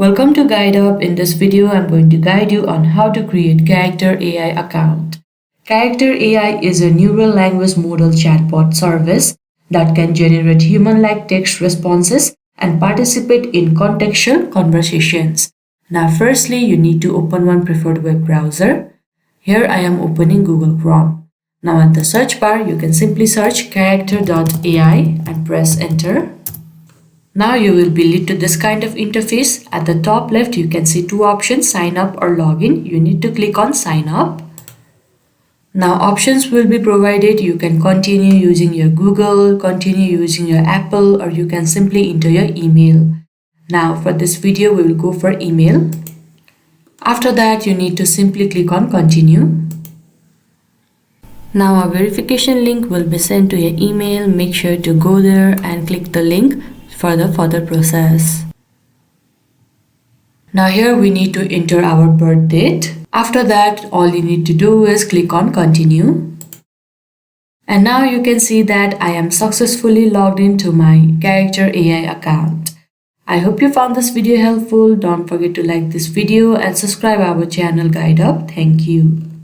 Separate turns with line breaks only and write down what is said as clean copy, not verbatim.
Welcome to GuideUp. In this video, I'm going to guide you on how to create Character.AI account. Character.AI is a neural language model chatbot service that can generate human-like text responses and participate in contextual conversations. Now, firstly, you need to open one preferred web browser. Here I am opening Google Chrome. Now at the search bar, you can simply search Character.AI and press enter. Now you will be led to this kind of interface. At the top left, you can see two options, sign up or login. You need to click on sign up. Now options will be provided. You can continue using your Google, continue using your Apple, or you can simply enter your email. Now for this video, we will go for email. After that, you need to simply click on continue. Now a verification link will be sent to your email. Make sure to go there and click the link for the further process. Now here we need to enter our birth date. After that, all you need to do is click on continue. And now you can see that I am successfully logged into my Character.AI account. I hope you found this video helpful. Don't forget to like this video and subscribe our channel GuideUp. Thank you.